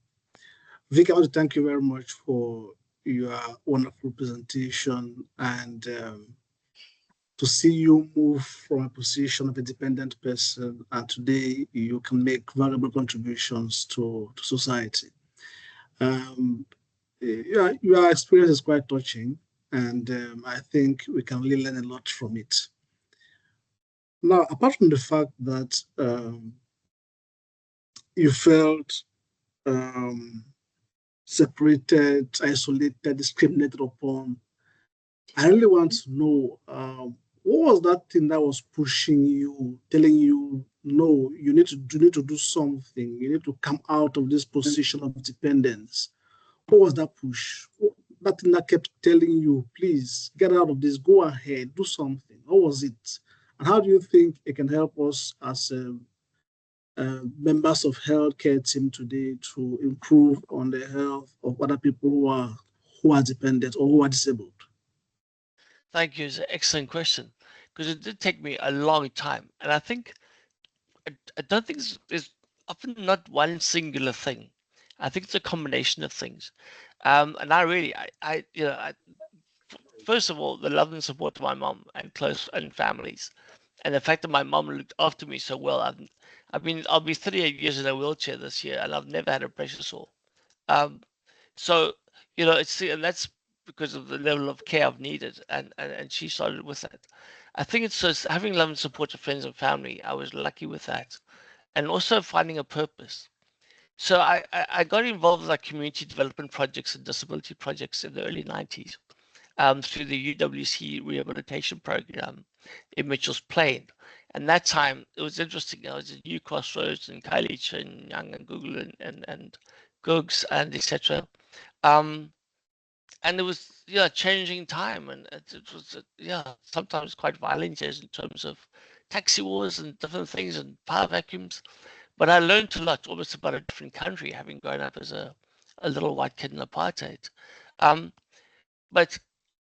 Vic, I want to thank you very much for your wonderful presentation and to see you move from a position of a dependent person and today you can make valuable contributions to society. Your experience is quite touching and I think we can really learn a lot from it. Now, apart from the fact that you felt separated, isolated, discriminated upon, I really want to know what was that thing that was pushing you, telling you, no, you need to do something. You need to come out of this position of dependence. What was that push? That thing that kept telling you, please get out of this, go ahead, do something. What was it? And how do you think it can help us as members of healthcare team today to improve on the health of other people who are dependent or who are disabled? Thank you. It's an excellent question because it did take me a long time, and I think I don't think it's often not one singular thing. I think it's a combination of things. And I really, first of all, the love and support of my mom and close and families, and the fact that my mom looked after me so well. I'll be 38 years in a wheelchair this year, and I've never had a pressure sore. Um, so and that's because of the level of care I've needed, and she started with that. I think it's just having love and support of friends and family. I was lucky with that, and also finding a purpose. So I got involved with like community development projects and disability projects in the early 90s through the UWC rehabilitation program in Mitchell's Plain. And that time it was interesting. I was at New Crossroads and Kailich and Young and Google and Googs and etc. And it was changing time, and it was sometimes quite violent years in terms of taxi wars and different things and power vacuums. But I learned a lot, almost about a different country, having grown up as a little white kid in apartheid. But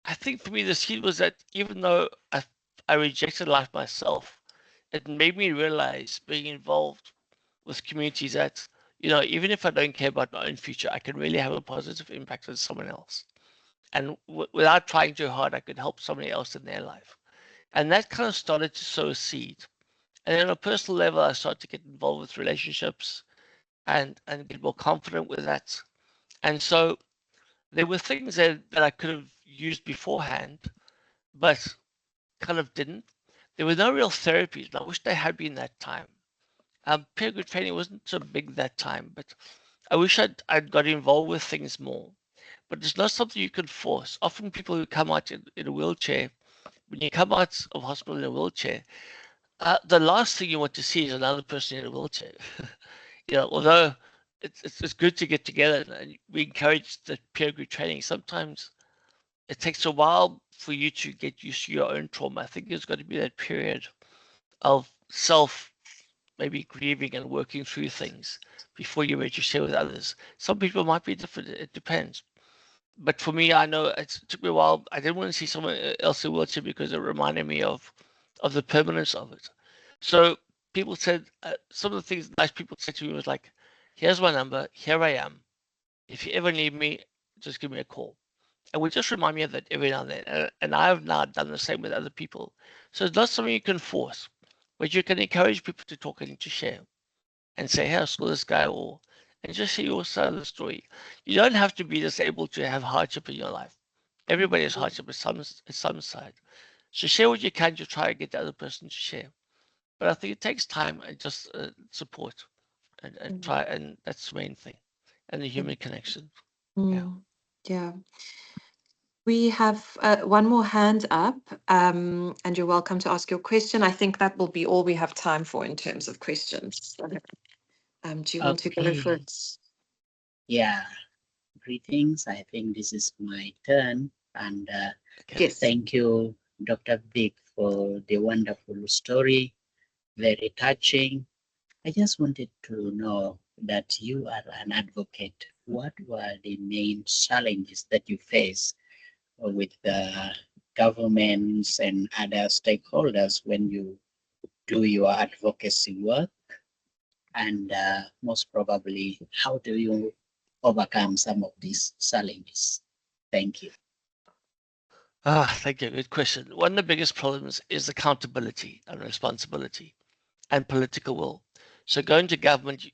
I think for me, the seed was that even though I rejected life myself, it made me realize being involved with communities that, even if I don't care about my own future, I can really have a positive impact on someone else. And without trying too hard, I could help somebody else in their life. And that kind of started to sow a seed. And then on a personal level, I started to get involved with relationships and get more confident with that. And so there were things that I could have used beforehand, but kind of didn't. There were no real therapies, and I wish they had been that time. Peer group training wasn't so big that time, but I wish I'd got involved with things more. But it's not something you can force. Often people who come out in a wheelchair, when you come out of hospital in a wheelchair, the last thing you want to see is another person in a wheelchair. Although it's good to get together and we encourage the peer group training, sometimes it takes a while for you to get used to your own trauma. I think there's got to be that period of self maybe grieving and working through things before you're ready to share with others. Some people might be different, it depends. But for me, I know it took me a while. I didn't want to see someone else in a wheelchair because it reminded me of the permanence of it. So people said, some of the things nice people said to me was like, here's my number, here I am. If you ever need me, just give me a call. And would just remind me of that every now and then. And I've now done the same with other people. So it's not something you can force, but you can encourage people to talk and to share and say, hey, I saw this guy, and just share your side of the story. You don't have to be disabled to have hardship in your life. Everybody has hardship at some side. So share what you can to try and get the other person to share. But I think it takes time and just support and try, and that's the main thing. And the human connection. Yeah. Yeah. We have one more hand up, and you're welcome to ask your question. I think that will be all we have time for in terms of questions. Do you want to go for it? Yeah. Greetings. I think this is my turn. And Yes. Thank you, Dr. Vic, for the wonderful story. Very touching. I just wanted to know that you are an advocate. What were the main challenges that you face with the governments and other stakeholders when you do your advocacy work? And most probably, how do you overcome some of these challenges? Thank you. Thank you. Good question. One of the biggest problems is accountability and responsibility and political will. So going to government,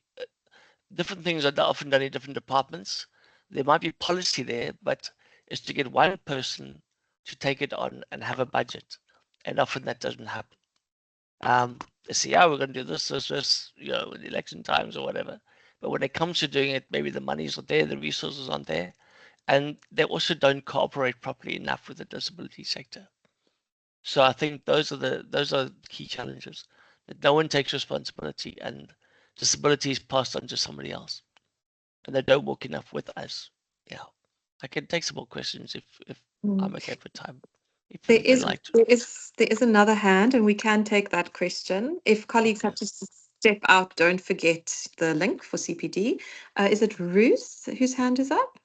different things are often done in different departments. There might be policy there, but it's to get one person to take it on and have a budget. And often that doesn't happen. They say, yeah, we're going to do this, in election times or whatever. But when it comes to doing it, maybe the money's not there, the resources aren't there. And they also don't cooperate properly enough with the disability sector. So I think those are key challenges, that no one takes responsibility and disability is passed on to somebody else, and they don't work enough with us. Yeah, I can take some more questions if I'm okay for time. If There you'd is like to. there is another hand, and we can take that question. If colleagues have to step out, don't forget the link for CPD. Is it Ruth whose hand is up?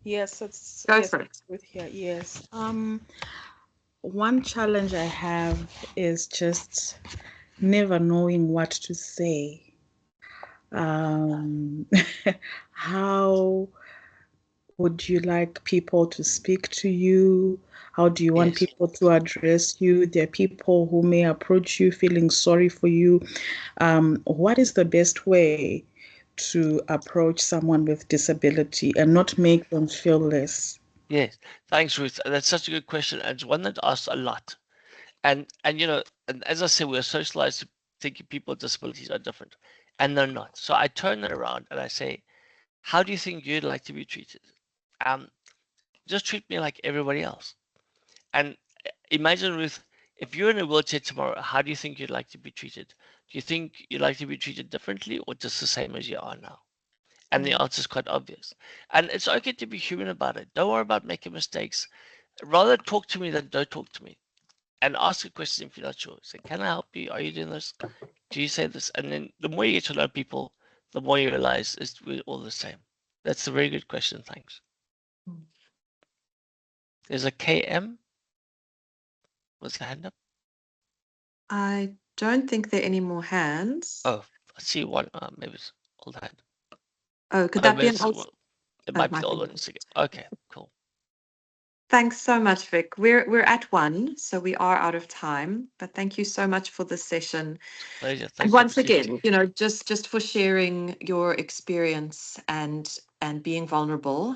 Yes, it's Go yes, for it. it's with here. Yes. One challenge I have is just never knowing what to say. How would you like people to speak to you? How do you want Yes. people to address you? There are people who may approach you feeling sorry for you. What is the best way to approach someone with disability and not make them feel less? Yes, thanks, Ruth. That's such a good question, and it's one that asks a lot. And and as I said, we're socialized to thinking people with disabilities are different, and they're not. So I turn it around and I say, how do you think you'd like to be treated? Just treat me like everybody else. And imagine, Ruth, if you're in a wheelchair tomorrow, how do you think you'd like to be treated? Do you think you'd like to be treated differently or just the same as you are now? And the answer is quite obvious. And it's okay to be human about it. Don't worry about making mistakes. Rather talk to me than don't talk to me. And ask a question if you're not sure. Say, can I help you? Are you doing this? Do you say this? And then the more you get to know people, the more you realize we're all the same. That's a very good question. Thanks. There's a KM. What's the hand up? I don't think there are any more hands. Oh, I see one. Maybe it's old hand. Oh, could that be an It's, old? It Oh, might be my the old fingers. ones again. Okay, cool. Thanks so much, Vic. We're at 1, so we are out of time. But thank you so much for this session. Pleasure. And Thanks for the once opportunity. again, you know, just for sharing your experience and being vulnerable,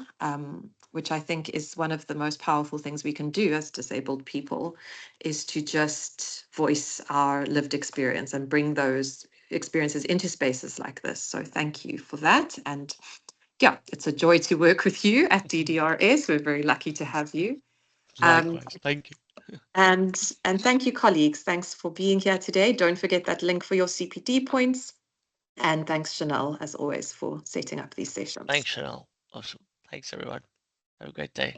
which I think is one of the most powerful things we can do as disabled people, is to just voice our lived experience and bring those experiences into spaces like this. So thank you for that. And yeah, it's a joy to work with you at DDRS. We're very lucky to have you. Likewise. Thank you. And thank you, colleagues. Thanks for being here today. Don't forget that link for your CPD points. And thanks, Chanel, as always, for setting up these sessions. Thanks, Chanel. Awesome. Thanks, everyone. Have a great day.